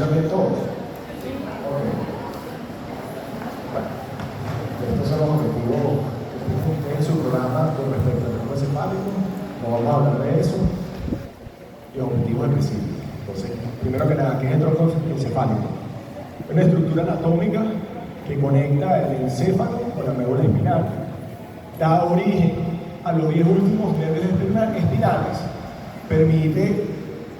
escuchan bien todos? Ok. Bueno, estos son los objetivos que tienen en su programa con respecto al tronco encefálico. No vamos a hablar de eso. Y objetivos específicos. Entonces, primero que nada, ¿qué es el tronco encefálico? Es una estructura anatómica que conecta el encéfalo con la médula espinal, da origen a los 10 últimos nervios espinales, permite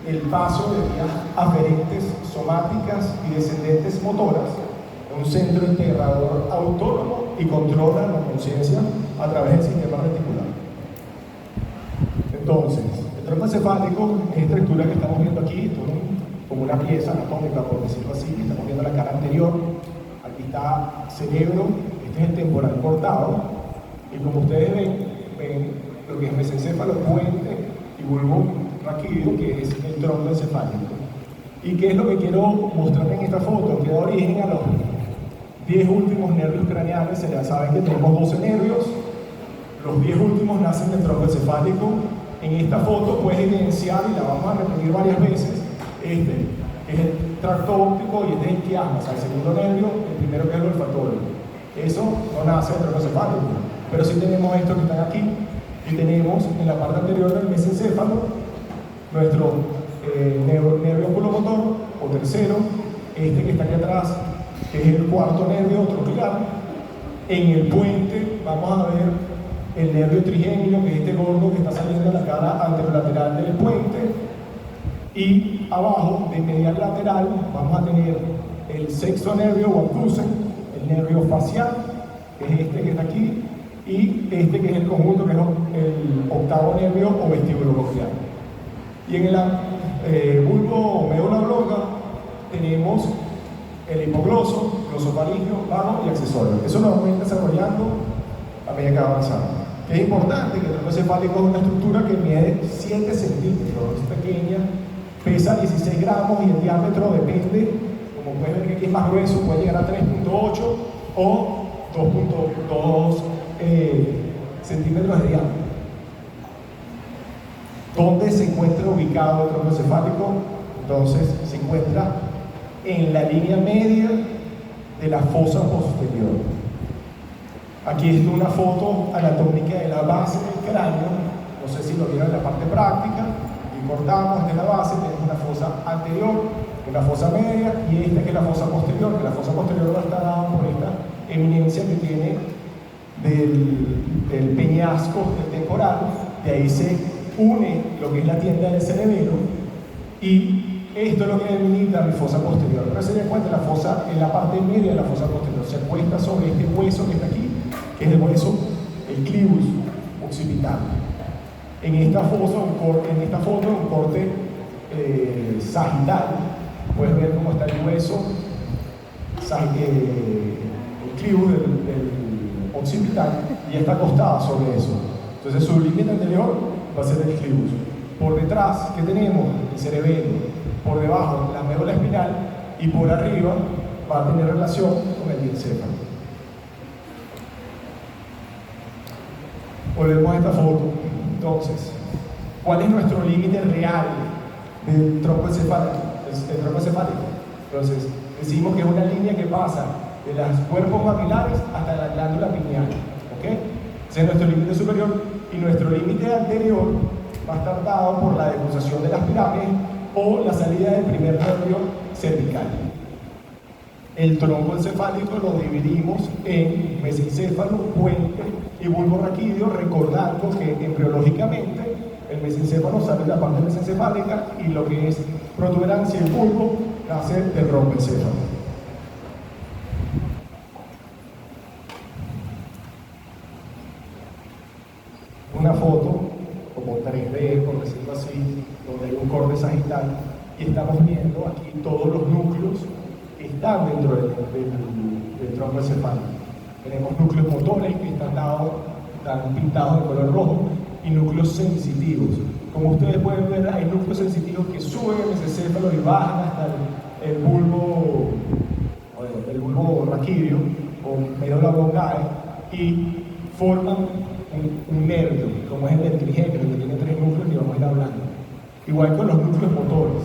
el paso de vías aferentes somáticas y descendentes motoras, un centro integrador autónomo y controla la conciencia a través del sistema reticular. Entonces, el tronco encefálico es esta estructura que estamos viendo aquí, como una pieza anatómica, por decirlo así, que estamos viendo la cara anterior. Aquí está cerebro, este es el temporal cortado, y como ustedes ven lo que es mesencéfalo, puente y bulbo raquídeo, que es el tronco encefálico. ¿Y qué es lo que quiero mostrar en esta foto? Que da origen a los 10 últimos nervios craneales. Ya saben que tenemos 12 nervios, los 10 últimos nacen del tronco encefálico. En esta foto puedes evidenciar, y la vamos a repetir varias veces, este es el tracto óptico y este es el quiasma, o sea, el segundo nervio, el primero que es el olfatorio. Eso no nace del tronco encefálico, pero sí tenemos estos que están aquí, y tenemos en la parte anterior del mesencéfalo nuestro nervio oculomotor, o tercero, este que está aquí atrás, que es el cuarto nervio troquial. En el puente vamos a ver el nervio trigémino, que es este gordo que está saliendo de la cara anterolateral del puente, y abajo, de medial lateral, vamos a tener el sexto nervio o abducen, el nervio facial, que es este que está aquí, y este que es el conjunto, que es el octavo nervio o vestíbulo coclear. Y en el bulbo o médula oblonga tenemos el hipogloso, glosofaringeo, vago y accesorio. Eso lo vamos a ir desarrollando a medida que va avanzando. Es importante que el tronco encefálico es una estructura que mide 7 centímetros, es pequeña, pesa 16 gramos y el diámetro depende, como pueden ver que aquí es más grueso, puede llegar a 3.8 o 2.2 centímetros de diámetro. ¿Dónde se encuentra ubicado el tronco encefálico? Entonces se encuentra en la línea media de la fosa posterior. Aquí está una foto anatómica de la base del cráneo, no sé si lo vieron en la parte práctica, y cortamos de la base, tenemos una fosa anterior, una fosa media, y esta que es la fosa posterior, que la fosa posterior va a estar dada por esta eminencia que tiene del peñasco del temporal, de ahí se une lo que es la tienda del cerebelo, y esto es lo que delimita mi fosa posterior. Pero se le encuentra la fosa en la parte media de la fosa posterior, se acuesta sobre este hueso que está aquí, que es el hueso, el clivus occipital. En esta foto, un corte sagital, puedes ver cómo está el hueso, el clivus del occipital, y está acostada sobre eso. Entonces su límite anterior va a ser el clivus. Por detrás, ¿qué tenemos? El cerebelo. Por debajo, la médula espinal, y por arriba va a tener relación con el encéfalo. Volvemos a esta foto. Entonces, ¿cuál es nuestro límite real del tronco encefálico? Entonces, decimos que es una línea que pasa de los cuerpos maxilares hasta la glándula pineal. ¿Ok? Ese es nuestro límite superior, y nuestro límite anterior va a estar dado por la decusación de las pirámides o la salida del primer nervio cervical. El tronco encefálico lo dividimos en mesencéfalo, puente y bulbo raquídeo, recordando que embriológicamente el mesencéfalo sale de la parte mesencefálica y lo que es protuberancia y bulbo nace del romboencéfalo. Una foto como 3D, por decirlo así, donde hay un corte sagital, y estamos viendo aquí todos los núcleos que están dentro del tronco encefálico. Tenemos núcleos motores que están pintados de color rojo, y núcleos sensitivos. Como ustedes pueden ver, hay núcleos sensitivos que suben el mesencéfalo y bajan hasta el bulbo raquídeo o médula oblongae, y forman un nervio, como es el trigémino, que tiene 3 núcleos y vamos a ir hablando. Igual con los núcleos motores.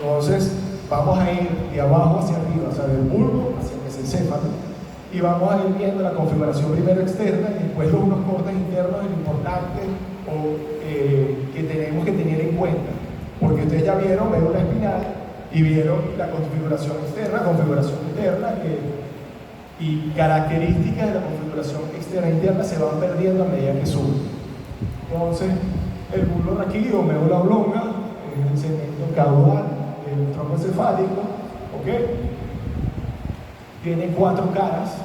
Entonces, vamos a ir de abajo hacia arriba, o sea, del bulbo hacia el mesencéfalo, y vamos a ir viendo la configuración primero externa y después unos cortes internos importantes que tenemos que tener en cuenta. Porque ustedes ya vieron médula espinal y vieron la configuración externa, configuración interna, y características de la configuración externa e interna se van perdiendo a medida que suben. Entonces, el bulbo raquídeo o médula oblonga es el segmento caudal del tronco encefálico, ¿ok? Tiene 4 caras,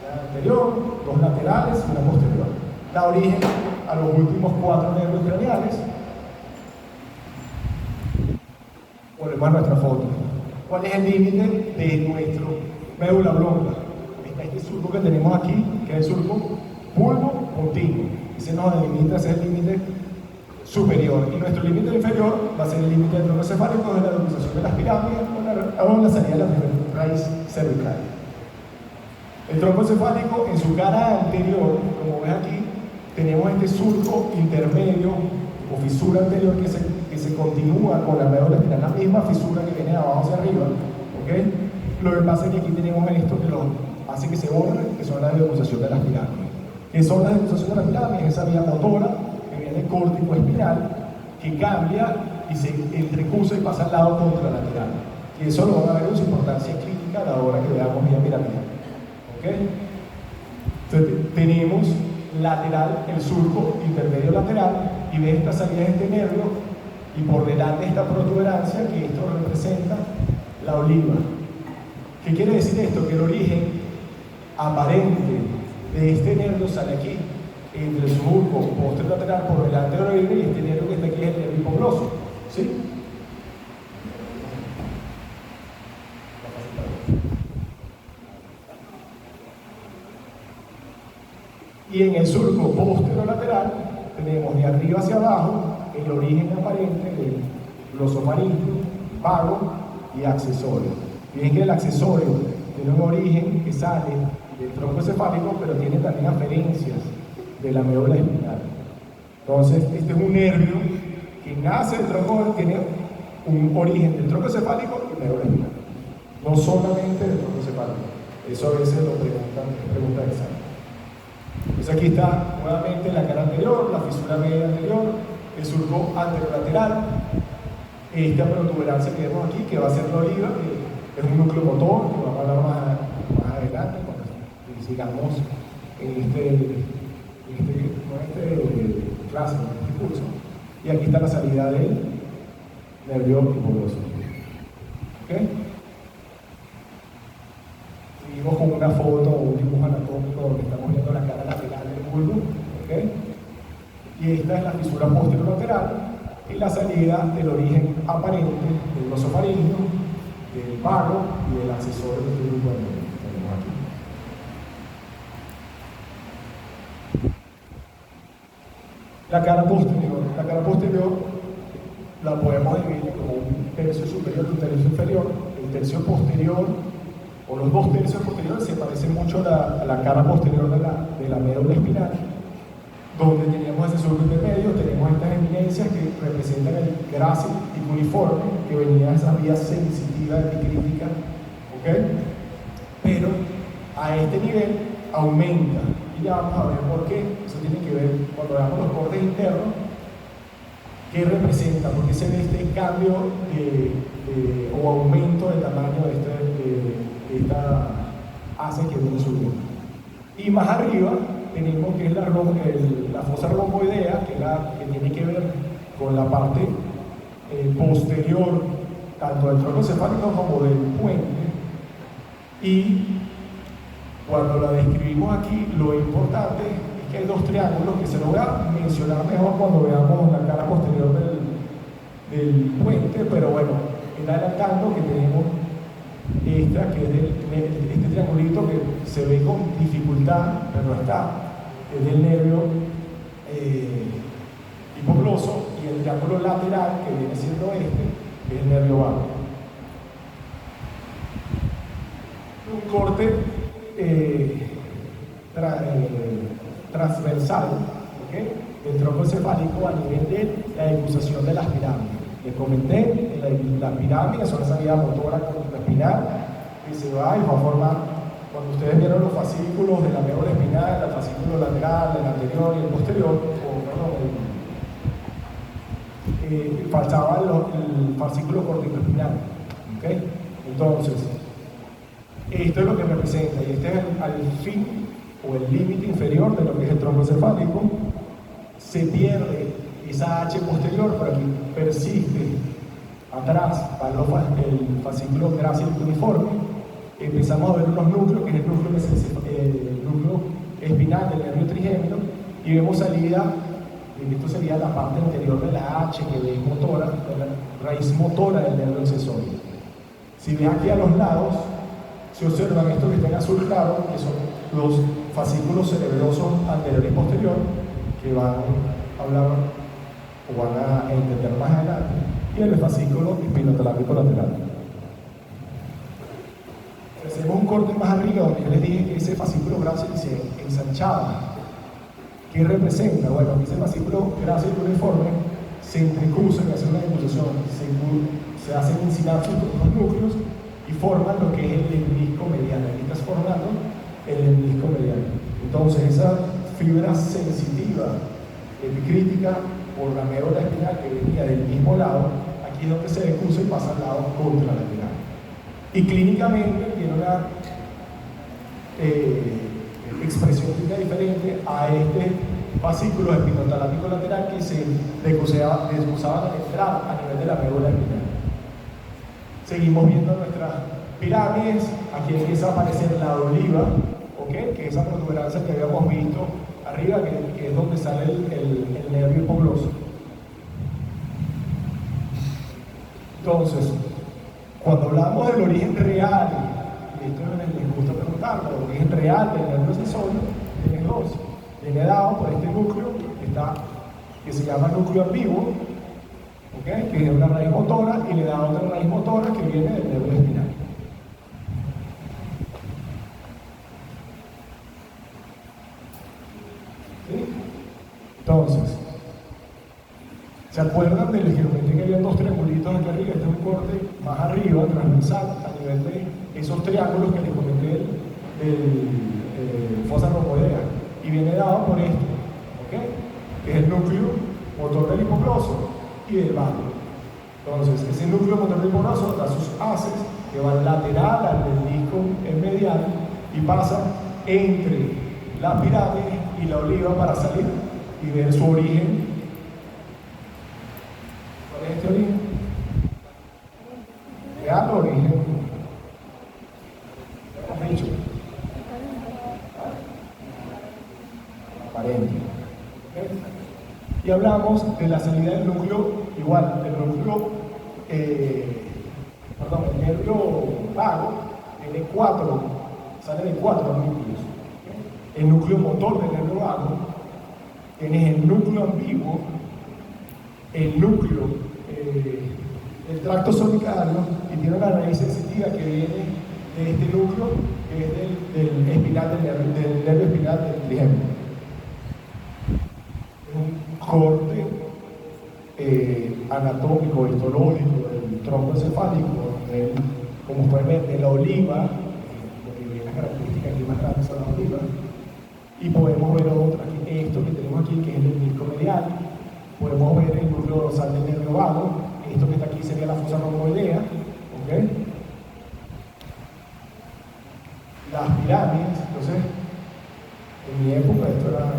la anterior, 2 laterales y una posterior. Da origen a los últimos 4 nervios craneales. Volvemos a nuestra foto. ¿Cuál es el límite de nuestro médula oblonga? Está este surco que tenemos aquí, que es el surco bulbo continuo. Ese nos delimita, ese es el límite superior. Y nuestro límite inferior va a ser el límite del tronco encefálico de la localización de las pirámides o la salida de la raíz cervical. El tronco encefálico, en su cara anterior, como ves aquí, tenemos este surco intermedio o fisura anterior que se continúa con la médula espinal, la misma fisura que viene de abajo hacia arriba, ¿ok? Lo que pasa es que aquí tenemos esto que lo hace que se borre, que son las decusación de las pirámides. ¿Qué son las decusación de las pirámides? Esa vía motora que viene córtico espinal, que cambia y se entrecusa y pasa al lado contralateral. Y eso lo van a ver en su importancia clínica a la hora que veamos vía piramidal. ¿Ok? Entonces, tenemos lateral, el surco intermedio lateral, y ves esta salida de este nervio, y por delante esta protuberancia, que esto representa la oliva. ¿Qué quiere decir esto? Que el origen aparente de este nervio sale aquí, entre el surco posterolateral por delante de la oliva, y este nervio que está aquí es el nervio hipogloso. ¿Sí? Y en el surco posterolateral tenemos de arriba hacia abajo el origen aparente del glosofaringeo, vago y accesorio. Fíjense que el accesorio tiene un origen que sale del tronco encefálico, pero tiene también aferencias de la médula espinal. Entonces, este es un nervio que nace del tronco, tiene un origen del tronco encefálico y médula espinal. No solamente del tronco encefálico. Eso a veces lo preguntan de examen. Entonces aquí está nuevamente la cara anterior, la fisura media anterior, el surco anterolateral, esta protuberancia que vemos aquí, que va a ser la oliva, que es un núcleo motor, que vamos a hablar más adelante, cuando sigamos en este clase, en este curso. Y aquí está la salida del nervio hipogloso. ¿Ok? Seguimos con una foto o un dibujo anatómico donde estamos viendo la cara lateral del bulbo, ¿okay? Y esta es la fisura posterolateral y la salida del origen aparente del glosofaringeo, del vago y del accesorio de este grupo de nervios que tenemos aquí. La cara posterior la podemos dividir como un tercio superior y un tercio inferior. El tercio posterior o los 2 tercios posteriores se parecen mucho a la cara posterior de la médula espinal, donde teníamos ese surco intermedio, tenemos estas eminencias que representan el grácil y cuneiforme, que venía de esa vía sensitiva epicrítica, ¿ok? Pero a este nivel aumenta, y ya vamos a ver por qué. Eso tiene que ver, cuando veamos los cortes internos, qué representa, por qué se ve este cambio o aumento del tamaño de esta hace que viene subiendo. Y más arriba tenemos que es la fosa romboidea, que tiene que ver con la parte posterior, tanto del tronco encefálico como del puente. Y cuando la describimos aquí, lo importante es que hay 2 triángulos que se lo voy a mencionar mejor cuando veamos la cara posterior del puente, pero bueno, ir adelantando que tenemos esta, que es este triangulito que se ve con dificultad, pero está, es del nervio hipogloso, y el triángulo lateral, que viene siendo que es el nervio vago. Un corte transversal, ¿okay? Del tronco encefálico a nivel de la decusación de las pirámides. Les comenté, las pirámides son esa vía motora espinal que se va y va a formar. Cuando ustedes vieron los fascículos de la médula espinal, el fascículo lateral, el anterior y el posterior, faltaba el fascículo corticoespinal. ¿Okay? Entonces, esto es lo que representa, y este es al fin o el límite inferior de lo que es el tronco encefálico. Se pierde esa H posterior, pero aquí persiste atrás para el fascículo grácil uniforme. Empezamos a ver unos núcleos, que es el núcleo espinal del nervio trigémino, y vemos salida, y esto sería la parte anterior de la H, que es motora, la raíz motora del nervio accesorio. Si ven aquí a los lados, se observan estos que están en azul claro, que son los fascículos cerebrosos anterior y posterior, que van a hablar o van a entender más adelante, y el fascículo espinotalámico lateral. Hacemos un corte más arriba, donde yo les dije que ese fascículo grácil se ensanchaba. ¿Qué representa? Bueno, ese fascículo grácil uniforme se entrecruza y hace una decusación, se hacen sinapsis con unos núcleos y forman lo que es el lemnisco mediano. Aquí estás formando el lemnisco mediano. Entonces, esa fibra sensitiva epicrítica por la médula espinal que venía del mismo lado, aquí es donde se decusa y pasa al lado contralateral. Y clínicamente tiene una expresión clínica diferente a este fascículo espinotalámico lateral que se decusaba al entrar a nivel de la médula espinal. Seguimos viendo nuestras pirámides. Aquí empieza a aparecer la oliva, ¿okay? Que es esa protuberancia que habíamos visto arriba, que es donde sale el nervio hipogloso. Entonces, cuando hablamos del origen real, y esto les gusta preguntarlo, el origen real del nervio accesorio, tiene dos. Viene dado por este núcleo que se llama núcleo ambiguo, ¿okay? Que es una raíz motora, y le da otra raíz motora que viene del nervio espinal. ¿Sí? Entonces, ¿se acuerdan del que había dos triangulitos aquí arriba? Este es un corte más arriba, transversal, a nivel de esos triángulos que les comenté del fosa romboidea, y viene dado por esto, ¿okay? Que es el núcleo motor del hipogloso y del vago. Entonces, ese núcleo motor del hipogloso da sus haces que van lateral al del disco en medial y pasa entre la pirámide y la oliva para salir y ver su origen. ¿Cuál es este origen? Real o origen. ¿Qué hemos dicho? Aparente. ¿Okay? Y hablamos de la salida del núcleo, igual, del núcleo, el nervio vago, tiene sale de cuatro núcleos. ¿Okay? El núcleo motor del nervio vago, tienes el núcleo ambiguo, el núcleo del tracto solicario, y tiene una raíz sensitiva que viene de este núcleo, que es del espinal del nervio espinal del trigémino. Un corte anatómico, histológico del tronco encefálico, como pueden ver, de la oliva, porque las características aquí más grandes son las olivas, y podemos ver esto que tenemos aquí, que es el lemnisco medial. Podemos ver el núcleo dorsal del nervio vago. Esto que está aquí sería la fosa romboidea, ¿okay? Las pirámides. Entonces, en mi época esto era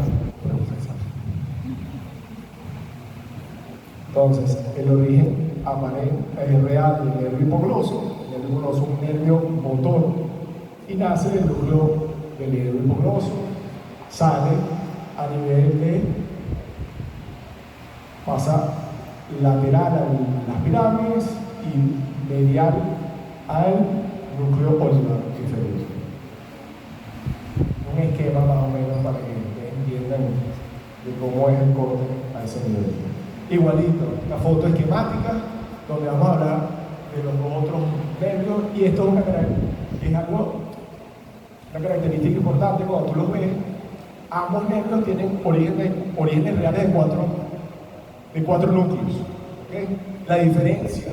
entonces, el origen real del nervio hipogloso. El nervio hipogloso es un nervio motor y nace del núcleo del nervio hipogloso, sale a nivel pasa lateral a las pirámides y medial al núcleo olivar inferior. Un esquema más o menos para que entiendan de cómo es el corte a ese nivel. Igualito, la foto esquemática, donde vamos a hablar de los otros nervios, y esto es una característica importante cuando tú los ves. Ambos nervios tienen orígenes reales de cuatro núcleos. ¿ok? La diferencia,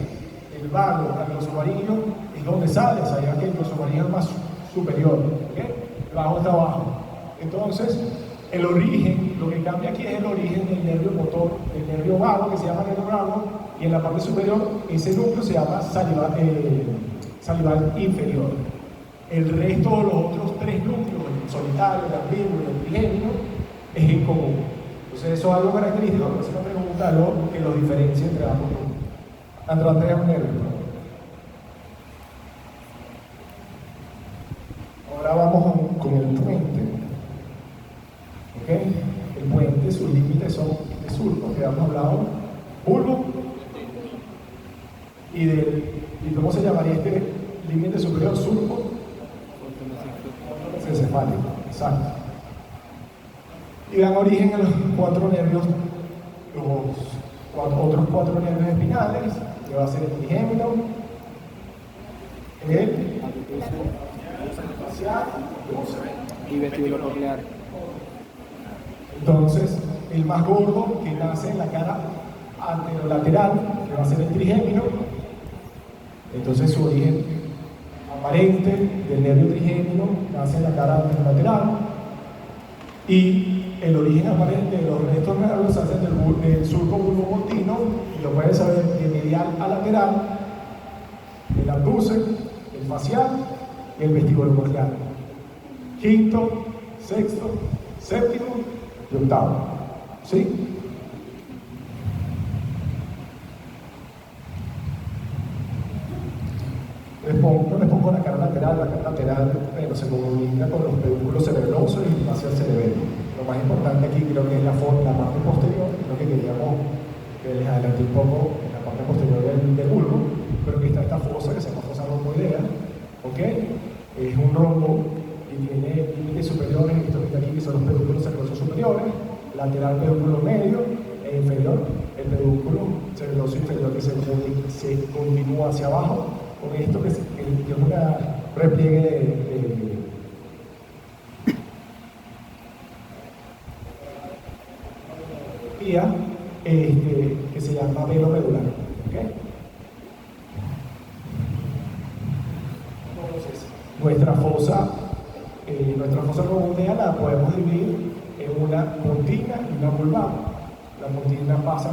el vago al glosofaringeo es donde sale, sabía que el glosofaringeo es más superior, ¿ok? El bajo está abajo. Entonces, el origen, lo que cambia aquí es el origen del nervio motor, del nervio vago, que se llama nervio vago, y en la parte superior, ese núcleo se llama salival inferior. El resto de los otros tres núcleos, el solitario, el ambiguo y el trigémino, es en común. Entonces, eso es algo característico, pero es una pregunta algo que los diferencia entre ambos núcleos. Androantea nervio. Ahora vamos con el puente. ¿Ok? El puente, sus límites son de surco, que hemos hablado, bulbo, y ¿cómo se llamaría este límite superior? Surco encefálico, exacto. Y dan origen a los cuatro nervios, otros cuatro nervios espinales, que va a ser el trigémino, el facial y vestibulococlear. Entonces, el más gordo que nace en la cara anterolateral, que va a ser el trigémino, entonces su origen aparente del nervio trigémino nace en la cara anterolateral, y el origen aparente de los restos nerviosos hacen del surco bulbopontino, y lo puedes saber de medial a lateral, el abducen, el facial y el vestibulococlear. Quinto, sexto, séptimo y octavo. ¿Sí? No les pongo la cara lateral, pero se comunica con los pedúnculos cerebrosos y hacia el cerebelo. Lo más importante aquí creo que es la parte posterior, creo que queríamos que les adelanté un poco en la parte posterior del bulbo, pero que está esta fosa que se llama fosa romboidea, ¿ok? Es un rombo y tiene límites superiores, estos que están aquí que son los pedúnculos cerebrosos superiores, lateral pedúnculo medio e inferior, el pedúnculo cerebroso inferior que se continúa hacia abajo con esto que es una repliegue que se llama velo medular. ¿Okay? Entonces, nuestra fosa robundea la podemos dividir en una pontina y una vulvar. La pontina pasa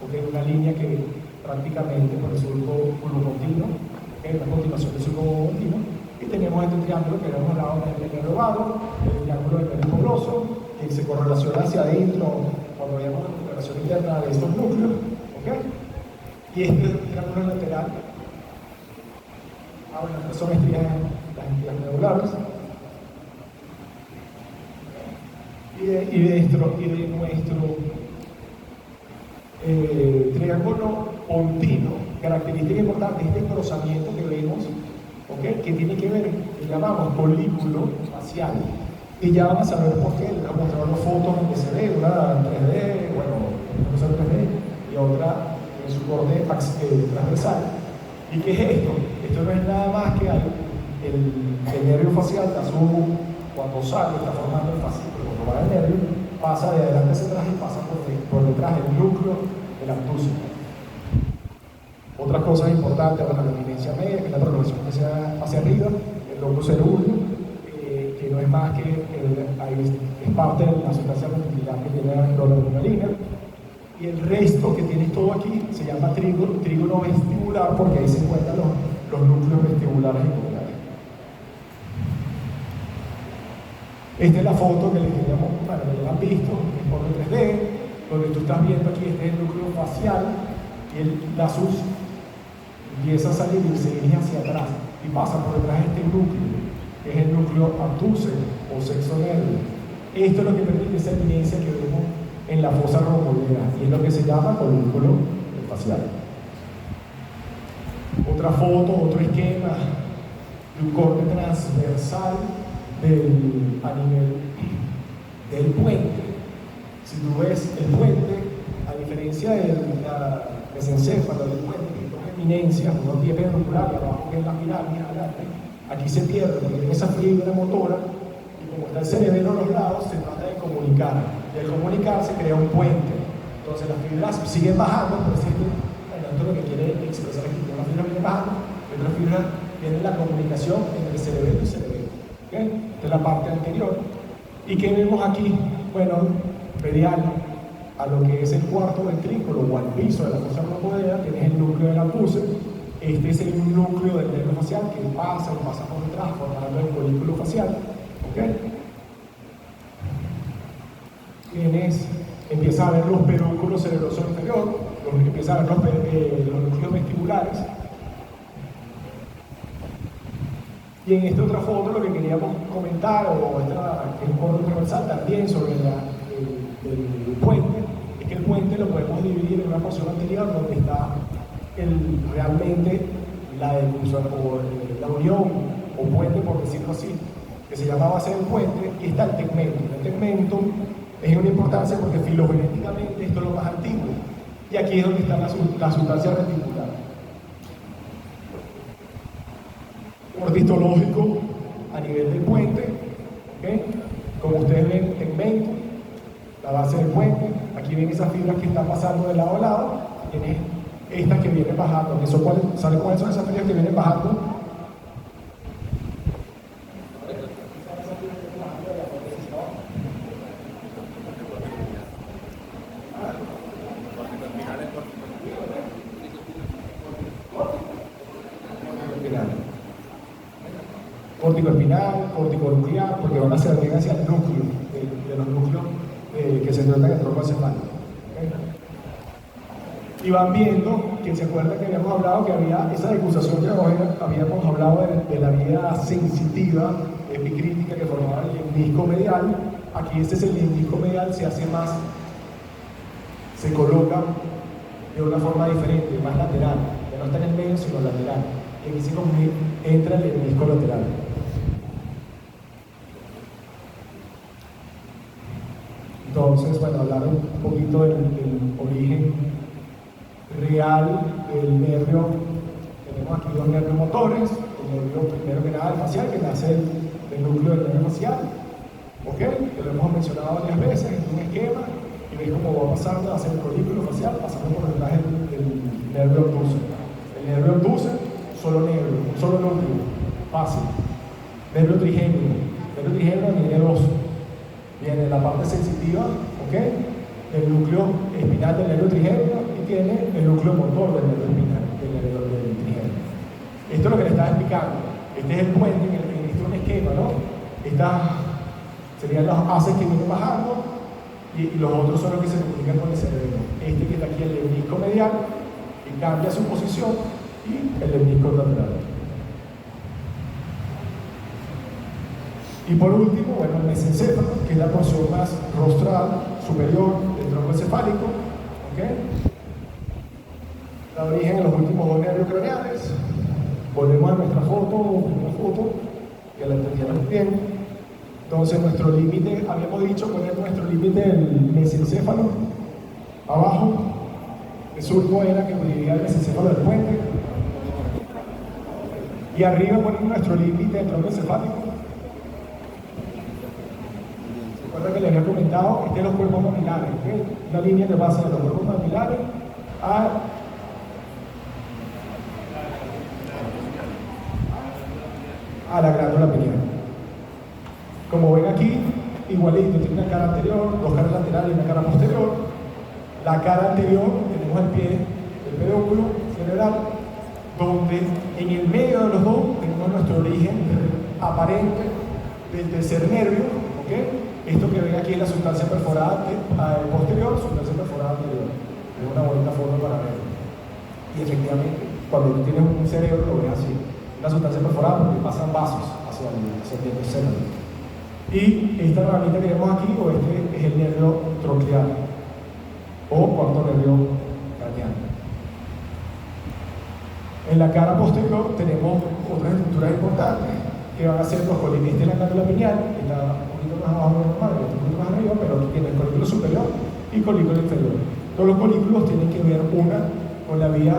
porque es una línea que prácticamente por el surco bulbopontino, que es la continuación del surco bulbopontino, y tenemos este triángulo que hemos hablado del nervio vago, el triángulo del nervio poloso, que se correlaciona hacia adentro cuando veamos la correlación interna de estos núcleos, ¿ok? Y este triángulo lateral, bueno, son estrías, las estrías medulares, y de nuestro triángulo pontino, característica importante, este engrosamiento que vemos, ¿okay? Que tiene que ver, que llamamos polículo facial, y ya van a saber por qué. Les voy a mostrar dos fotos donde se ve, una en 3D, bueno, una cosa en 3D, y otra en su borde transversal. ¿Y qué es esto? Esto no es nada más que el nervio facial, cuando sale, está formando el fascículo, cuando va el nervio, pasa de adelante hacia atrás y pasa por detrás del núcleo del abducen. Otras cosas importantes, bueno, la eminencia media, que es la prolongación que se hacia arriba, el lóbulo cerúleo, que no es más que es parte de la sustancia ventricular que tiene la adrenalina, y el resto que tiene todo aquí se llama trígono vestibular, porque ahí se encuentran los núcleos vestibulares y cocleares. Esta es la foto que les queríamos, bueno, ya la han visto, es por 3D, donde tú estás viendo aquí, este es el núcleo facial, y el lasus empieza a salir y se dirige hacia atrás, y pasa por detrás de este núcleo, que es el núcleo abducen o sexo nervio. Esto es lo que permite esa evidencia que vemos en la fosa romboidea, y es lo que se llama colúnculo facial. Otra foto, otro esquema de un corte transversal a nivel del puente. Si tú ves el puente, a diferencia del mesencéfalo del puente, que son eminencias, uno tiene perpendicular y abajo que es la pirámide adelante, aquí se pierde porque tiene esa fibra motora, y como está el cerebelo a los lados, se trata de comunicar. Y al comunicar se crea un puente. Entonces las fibras siguen bajando, pero Esto es lo que quiere expresar aquí. Una fibra viene bajando, y otra fibra viene la comunicación entre cerebelo y cerebelo. ¿Okay? Esta es la parte anterior. ¿Y qué vemos aquí? Bueno, medial a lo que es el cuarto ventrículo o al piso de la fosa rhomboidea, tienes el núcleo del acúseo. Este es el núcleo del nervio facial que pasa por detrás formando el folículo facial. ¿Okay? Empieza a ver los pedúnculos cerebrosos inferior, empieza a ver los núcleos vestibulares. Y en esta otra foto lo que queríamos comentar, o esta que es un poco transversal también sobre el puente, es que el puente lo podemos dividir en una porción anterior donde está realmente la unión o puente, por decirlo así, que se llama base del puente, y está el tegmento. El tegmento es de una importancia porque filogenéticamente esto es lo más antiguo, y aquí es donde está la sustancia reticular. Orden histológico a nivel del puente, ¿okay? Como ustedes ven, tegmento, la base del puente, aquí ven esas fibras que están pasando de lado a lado, tienes estas que vienen bajando, ¿saben cuáles son esas fibras que vienen bajando? Córtico espinal, córtico nuclear, porque van a ser bien hacia el núcleo, de los núcleos que se tratan en el tronco encefálico. ¿Okay? Y van viendo que se acuerdan que habíamos hablado que había esa decusación que habíamos hablado de la vía sensitiva epicrítica que formaba el limnisco medial. Aquí este es el limnisco medial, se hace más, se coloca de una forma diferente, más lateral, que no está en el medio sino lateral. Y aquí se entra el limnisco lateral. Entonces, bueno, hablar un poquito del origen real del nervio. Tenemos aquí dos nervios motores, el nervio primero que nada el facial, que nace del núcleo del nervio facial, ¿ok? Que lo hemos mencionado varias veces, es un esquema, y veis cómo va pasando hacia el folículo facial, pasando por detrás del nervio obtuso. El nervio obtuso, solo nervio, solo núcleo, fácil. Nervio trigémino tiene dos. Viene la parte sensitiva, ¿ok? El núcleo espinal del nervio trigémino, y tiene el núcleo motor del nervio espinal, del nervio trigémino. Esto es lo que le estaba explicando. Este es el puente en el que existe un esquema, ¿no? Estas serían los haces que vienen bajando, y los otros son los que se comunican con el cerebro. Este que está aquí, el lemnisco medial, que cambia su posición, y el lemnisco lateral. Y por último, bueno, el mesencéfalo, que es la porción más rostral superior del tronco encefálico, ¿okay? Da origen a los últimos dos nervios craneales. Volvemos a nuestra foto, que la entendieron bien. Entonces, nuestro límite, habíamos dicho, poner nuestro límite del mesencéfalo abajo. El surco era que dividía el mesencéfalo del puente. Y arriba ponemos nuestro límite del tronco encefálico. Recuerda que les había comentado, este es los cuerpos mamilares, ¿okay? Una línea que pasa de los cuerpos mamilares a la glándula pineal. Como ven aquí, igualito, tiene una cara anterior, dos caras laterales y una cara posterior. La cara anterior, tenemos el pie, el pedúnculo cerebral, donde en el medio de los dos tenemos nuestro origen aparente del tercer nervio, ¿ok? Esto que ven aquí es la sustancia perforada posterior, sustancia perforada anterior. Es una bonita forma para verlo. Y efectivamente, cuando tú tienes un cerebro, lo ves así. Una sustancia perforada porque pasan vasos hacia el tercer nervio. Y esta ramita que vemos aquí, o este es el nervio troclear, o cuarto nervio craneal. En la cara posterior tenemos otras estructuras importantes que van a ser los colines. Esta es la glándula pineal, que está un poquito más abajo de lo normal, un poquito más arriba, pero aquí tiene el colículo superior y colículo inferior. Todos los colículos tienen que ver una con la vía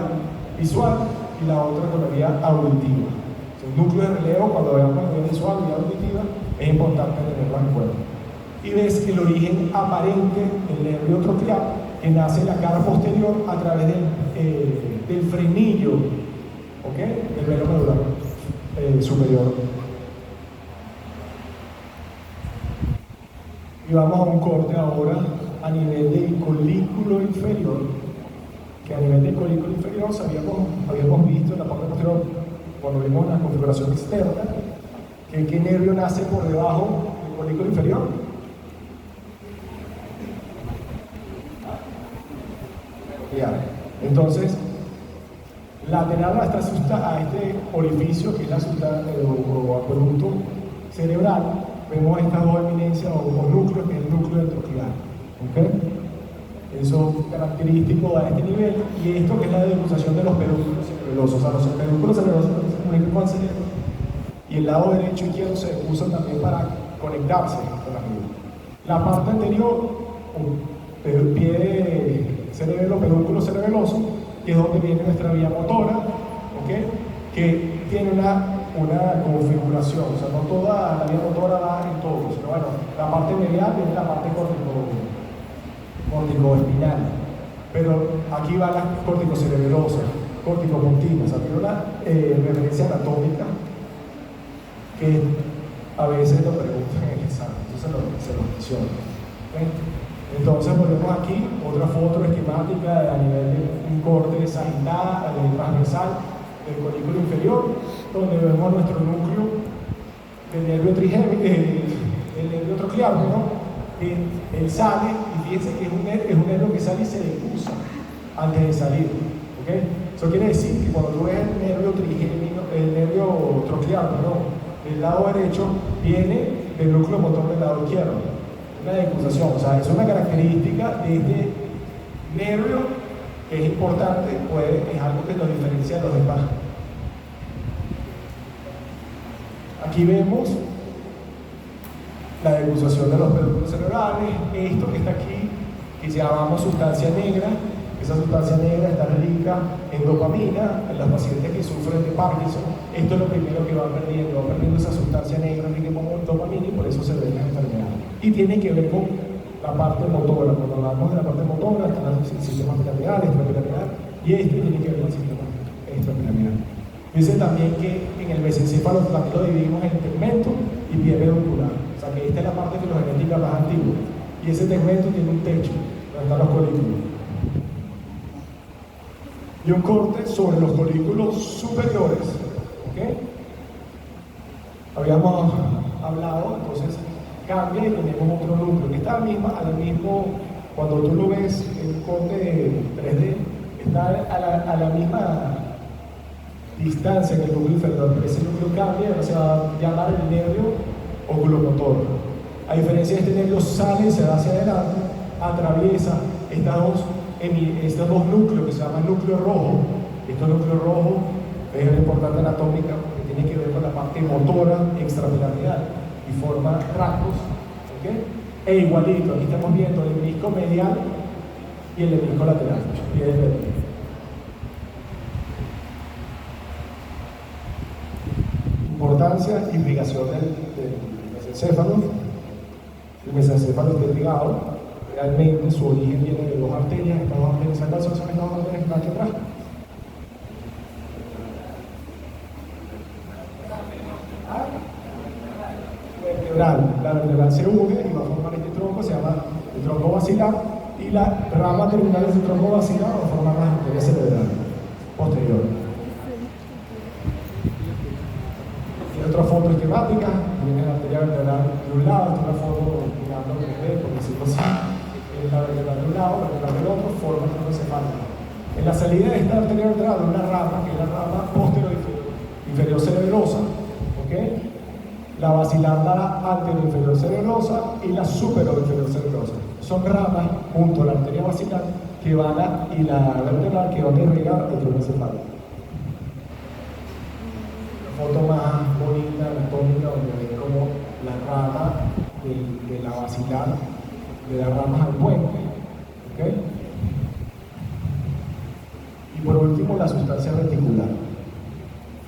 visual y la otra con la vía auditiva. El núcleo de relevo, cuando veamos la vía visual y vía auditiva, es importante tenerlo en cuenta. Y ves el origen aparente del nervio troclear, que nace en la cara posterior a través del del frenillo, ¿ok? Del velo medular superior. Y vamos a un corte ahora a nivel del colículo inferior, que a nivel del colículo inferior habíamos visto en la parte posterior, cuando vimos la configuración externa, que qué nervio nace por debajo del colículo inferior. Ya. Entonces, lateral a este orificio, que es la o acueducto cerebral, vemos estas dos eminencias o núcleos, que es el núcleo del troclear. ¿Okay? Eso es característico a este nivel, y esto que es la decusación de los pedúnculos cerebelosos. O sea, los pedúnculos cerebelosos se comunican con el cerebro, y el lado derecho e izquierdo se usan también para conectarse con la medula. La parte anterior, pie cerebelo, pedúnculo cerebeloso, que es donde viene nuestra vía motora, ¿okay? Que tiene una configuración, o sea, no toda la vía motora va en todo, sino bueno, la parte medial es la parte corticoespinal, pero aquí va la corticocerebelosa, corticopuntina, o sea, tiene una referencia anatómica que a veces lo preguntan en el examen, entonces se lo menciono. ¿Okay? Entonces volvemos aquí, otra foto esquemática a nivel de un corte sagital, transversal del colículo inferior, donde vemos nuestro núcleo del nervio trigémino, el nervio troclear, ¿no? Él sale, y fíjense que es un nervio que sale y se decusa antes de salir. ¿Okay? Eso quiere decir que cuando tú ves el nervio trigémino, el nervio troclear, del lado derecho, viene del núcleo motor del lado izquierdo. Una decusación, o sea, es una característica de este nervio que es importante, pues es algo que nos diferencia de los demás. Aquí vemos la decusación de los pedúnculos cerebrales, esto que está aquí, que llamamos sustancia negra. Esa sustancia negra está rica en dopamina. En los pacientes que sufren de Parkinson, esto es lo primero que va perdiendo esa sustancia negra rica en dopamina, y por eso se ven las enfermedades. Y tiene que ver con la parte motora. Cuando hablamos de la parte motora, están el sistema piramidal, extrapiramidal, y este tiene que ver con el sistema extrapiramidal. Dice también que en el mesencéfalo también lo dividimos en tegmento y pie peduncular. O sea que esta es la parte filogenética más antigua, y ese tegmento tiene un techo donde están los colículos. Y un corte sobre los colículos superiores. ¿Okay? Habíamos hablado, entonces cambia y tenemos otro núcleo que está al mismo, cuando tú lo ves en un corte 3D, está a la misma distancia que el núcleo inferior, pero ese núcleo cambia, se va a llamar el nervio oculomotor. A diferencia de este nervio, sale, se va hacia adelante, atraviesa estos dos núcleos que se llaman núcleo rojo. Este núcleo rojo es una importante anatómica porque tiene que ver con la parte motora extrapiramidal y forma rasgos, ¿okay? E igualito, aquí estamos viendo el menisco medial y el menisco lateral. Importancia y irrigación del mesencéfalo. El mesencéfalo está irrigado. Realmente su origen viene de dos arterias. Estas dos arterias, ¿cuáles son estas dos arterias que están aquí atrás? La vertebral se une y va a formar este tronco, se llama el tronco basilar, y la rama terminal de ese tronco basilar va a formar las arterias cerebrales posteriores. Y otra foto esquemática, viene la arteria vertebral de un lado, esta es una foto mirando el 3D, por decirlo así. Es la vertebral de un lado, la vertebral del otro, forma el tronco encefálico. En la salida de esta arteria vertebral, una rama, que es la rama posterior inferior cerebelosa, ¿okay? La basilar dará anterior inferior cerebrosa y la superior inferior cerebrosa. Son ramas junto a la arteria basilar que van y la vertebral que van a irrigar el tronco encefálico. La foto más bonita, anatómica, donde ven como la rama de la basilar le da ramas al puente. ¿Okay? Y por último, la sustancia reticular.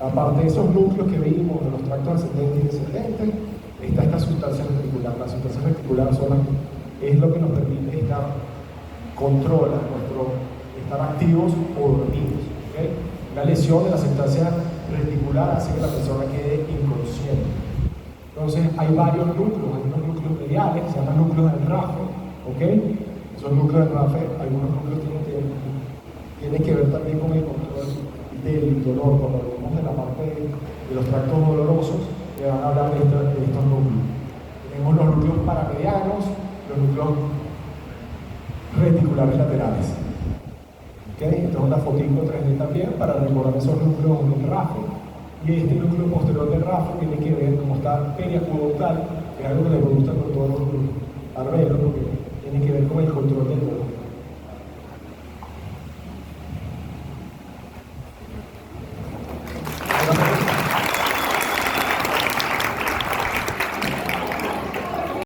Aparte de esos núcleos que vimos de los tractos ascendentes y descendentes, está esta sustancia reticular. La sustancia reticular es lo que nos permite controla nuestro estar activos o dormidos. ¿Okay? Una lesión de la sustancia reticular hace que la persona quede inconsciente. Entonces hay varios núcleos, hay unos núcleos mediales que se llaman núcleos del RAFE, ¿ok? Esos núcleos del RAFE, algunos núcleos tienen que ver también con el control del dolor. Cuando hablamos de la parte de los tractos dolorosos, le van a hablar de estos núcleos. Tenemos los núcleos paramedianos, los núcleos reticulares laterales. ¿Okay? Esto es una fotico 3D también para recordar esos núcleos del RAFE. Y este núcleo posterior del RAFE tiene que ver cómo está periacuoductal, que es algo que le gusta a todos los alveolos, porque